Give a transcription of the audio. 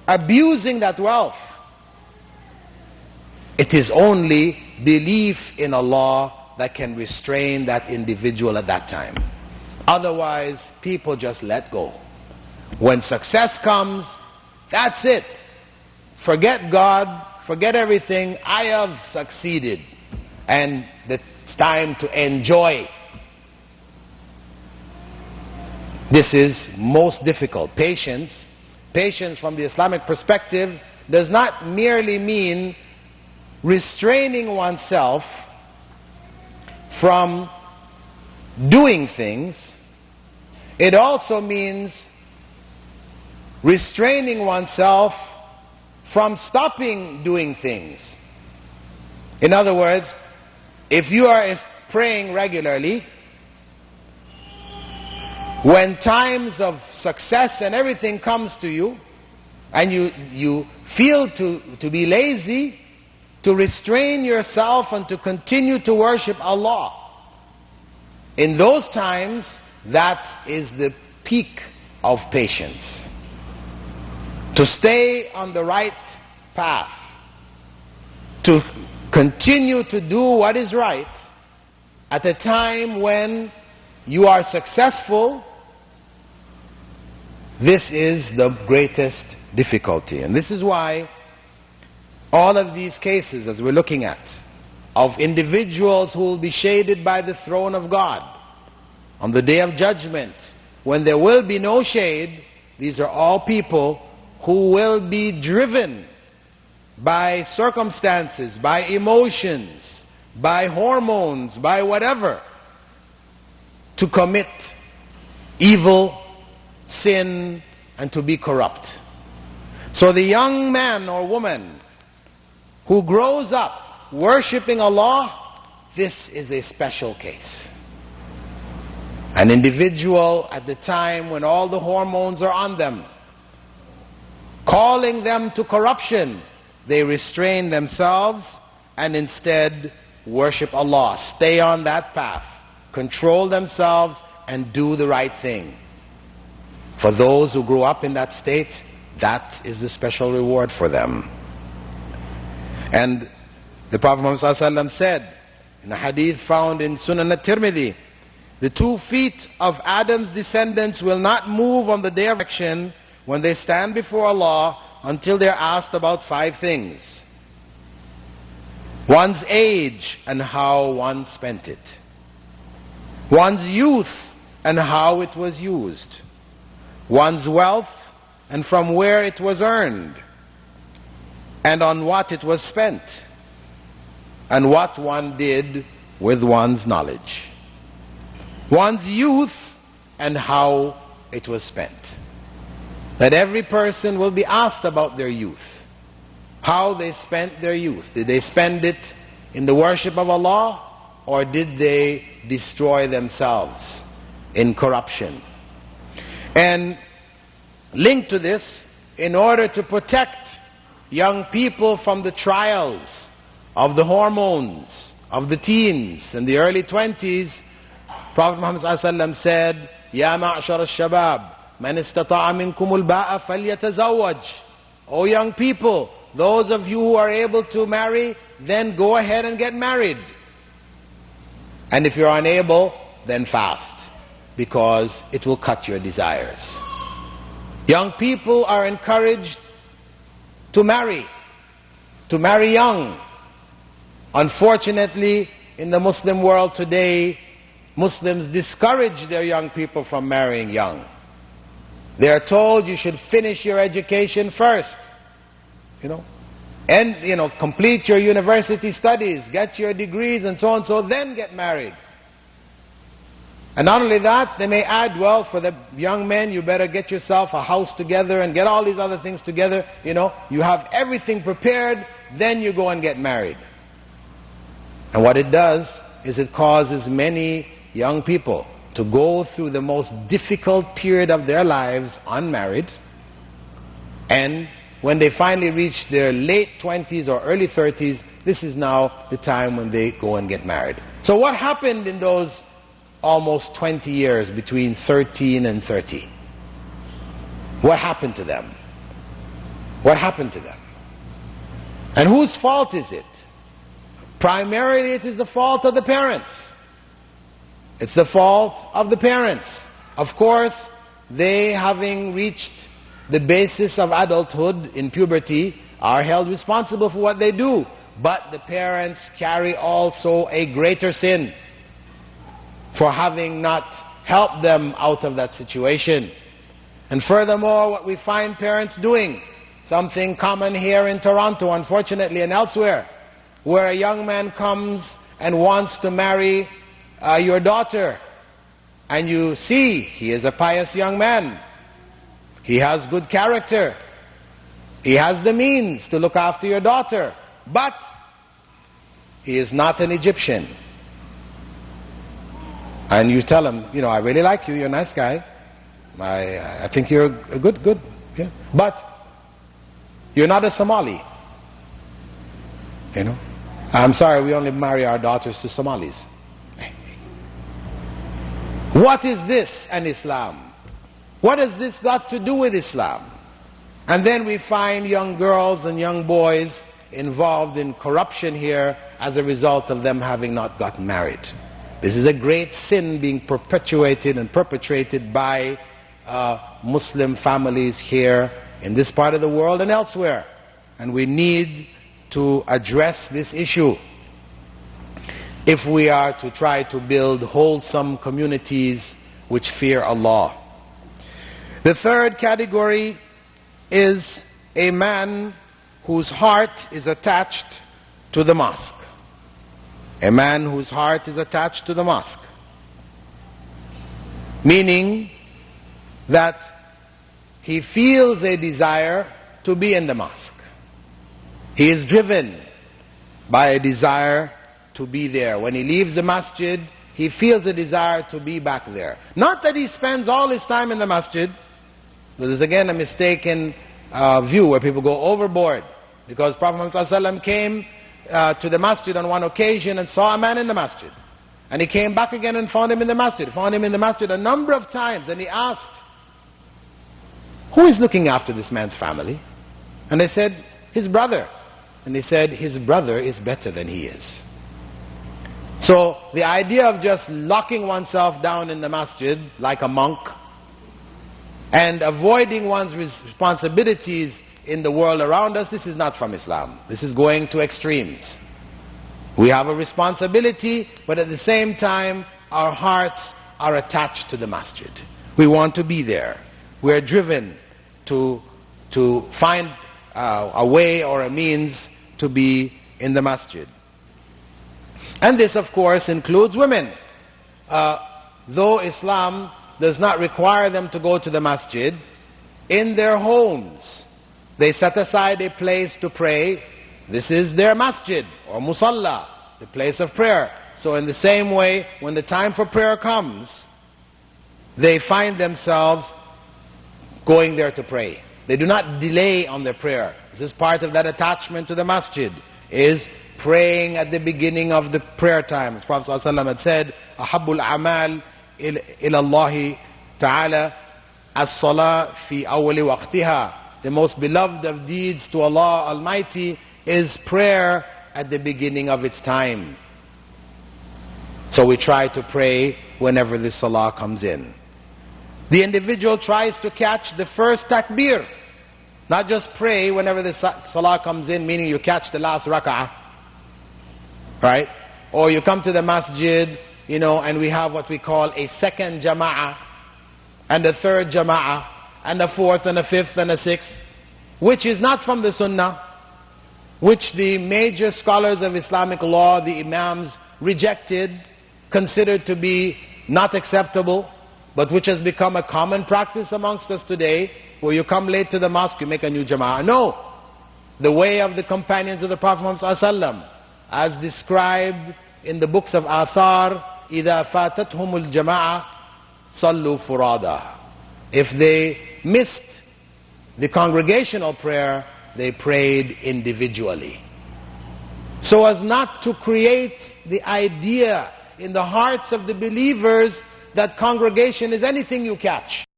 abusing that wealth. It is only belief in Allah that can restrain that individual at that time. Otherwise, people just let go. When success comes, that's it. Forget God, forget everything. I have succeeded. And it's time to enjoy. This is most difficult. Patience from the Islamic perspective does not merely mean restraining oneself from doing things. It also means restraining oneself from stopping doing things. In other words, if you are praying regularly, when times of success and everything comes to you, and you feel to be lazy, to restrain yourself and to continue to worship Allah. In those times, that is the peak of patience. To stay on the right path, to continue to do what is right at a time when you are successful, this is the greatest difficulty. And this is why all of these cases, as we're looking at, of individuals who will be shaded by the throne of God on the day of judgment, when there will be no shade, these are all people who will be driven by circumstances, by emotions, by hormones, by whatever, to commit evil, sin, and to be corrupt. So the young man or woman who grows up worshipping Allah, this is a special case. An individual at the time when all the hormones are on them, calling them to corruption, they restrain themselves and instead worship Allah, stay on that path, control themselves and do the right thing. For those who grew up in that state, that is the special reward for them. And the Prophet Muhammad ﷺ said in a hadith found in Sunan at-Tirmidhi, the 2 feet of Adam's descendants will not move on the day of action when they stand before Allah until they are asked about 5 things. One's age and how one spent it. One's youth and how it was used. One's wealth and from where it was earned, and on what it was spent, and what one did with one's knowledge. One's youth and how it was spent. That every person will be asked about their youth, how they spent their youth. Did they spend it in the worship of Allah, or did they destroy themselves in corruption? And linked to this, in order to protect young people from the trials of the hormones, of the teens and the early 20s, Prophet Muhammad ﷺ said, Ya ma'ashar al-shabab, man istata'a minkum al-ba'a falyatazawwaj. O young people, those of you who are able to marry, then go ahead and get married. And if you're unable, then fast, because it will cut your desires. Young people are encouraged to marry young. Unfortunately, in the Muslim world today, Muslims discourage their young people from marrying young. They are told you should finish your education first, and complete your university studies, get your degrees and so on, so then get married. And not only that, they may add, well, for the young men, you better get yourself a house together and get all these other things together. You have everything prepared, then you go and get married. And what it does is it causes many young people to go through the most difficult period of their lives unmarried. And when they finally reach their late 20s or early 30s, this is now the time when they go and get married. So what happened in those almost 20 years between 13 and 30? What happened to them? What happened to them? And whose fault is it? Primarily it is the fault of the parents. It's the fault of the parents. Of course, they, having reached the basis of adulthood in puberty, are held responsible for what they do. But the parents carry also a greater sin for having not helped them out of that situation. And furthermore, what we find parents doing, something common here in Toronto, unfortunately, and elsewhere, where a young man comes and wants to marry your daughter, and you see he is a pious young man, he has good character, he has the means to look after your daughter, but he is not an Egyptian. And you tell him, you know, I really like you, you're a nice guy, I think you're a good, yeah, but you're not a Somali. You know, I'm sorry, we only marry our daughters to Somalis. What is this and Islam? What has this got to do with Islam? And then we find young girls and young boys involved in corruption here as a result of them having not gotten married. This is a great sin being perpetuated and perpetrated by Muslim families here in this part of the world and elsewhere. And we need to address this issue if we are to try to build wholesome communities which fear Allah. The third category is a man whose heart is attached to the mosque. A man whose heart is attached to the mosque. Meaning that he feels a desire to be in the mosque. He is driven by a desire to be there. When he leaves the masjid, he feels a desire to be back there. Not that he spends all his time in the masjid. This is again a mistaken view where people go overboard. Because Prophet ﷺ came to the masjid on one occasion and saw a man in the masjid. And he came back again and found him in the masjid. Found him in the masjid a number of times, and he asked, who is looking after this man's family? And they said, his brother. And he said, his brother is better than he is. So the idea of just locking oneself down in the masjid like a monk and avoiding one's responsibilities in the world around us, this is not from Islam. This is going to extremes. We have a responsibility, but at the same time our hearts are attached to the masjid. We want to be there. We are driven to find a way or a means to be in the masjid. And this of course includes women. Though Islam does not require them to go to the masjid, in their homes they set aside a place to pray. This is their masjid or musalla, the place of prayer. So in the same way, when the time for prayer comes, they find themselves going there to pray. They do not delay on their prayer. This is part of that attachment to the masjid, is praying at the beginning of the prayer time. As Prophet ﷺ had said, أَحَبُّ الْأَعْمَالِ إِلَى اللَّهِ تَعَالَى الصَّلَاةِ فِي أَوَّلِ وَقْتِهَا. The most beloved of deeds to Allah Almighty is prayer at the beginning of its time. So we try to pray whenever the salah comes in. The individual tries to catch the first takbir. Not just pray whenever the salah comes in, meaning you catch the last rak'ah. Right? Or you come to the masjid, you know, and we have what we call a second jama'ah, and a third jama'ah, and a fourth, and a fifth, and a sixth, which is not from the sunnah, which the major scholars of Islamic law, the imams, rejected, considered to be not acceptable, but which has become a common practice amongst us today, where you come late to the mosque, you make a new jama'ah. No. The way of the companions of the Prophet Muhammad ﷺ, as described in the books of Athar, إِذَا فَاتَتْهُمُ الْجَمَاعَةِ صَلُّوا فُرَادًا. If they missed the congregational prayer, they prayed individually. So as not to create the idea in the hearts of the believers that congregation is anything you catch.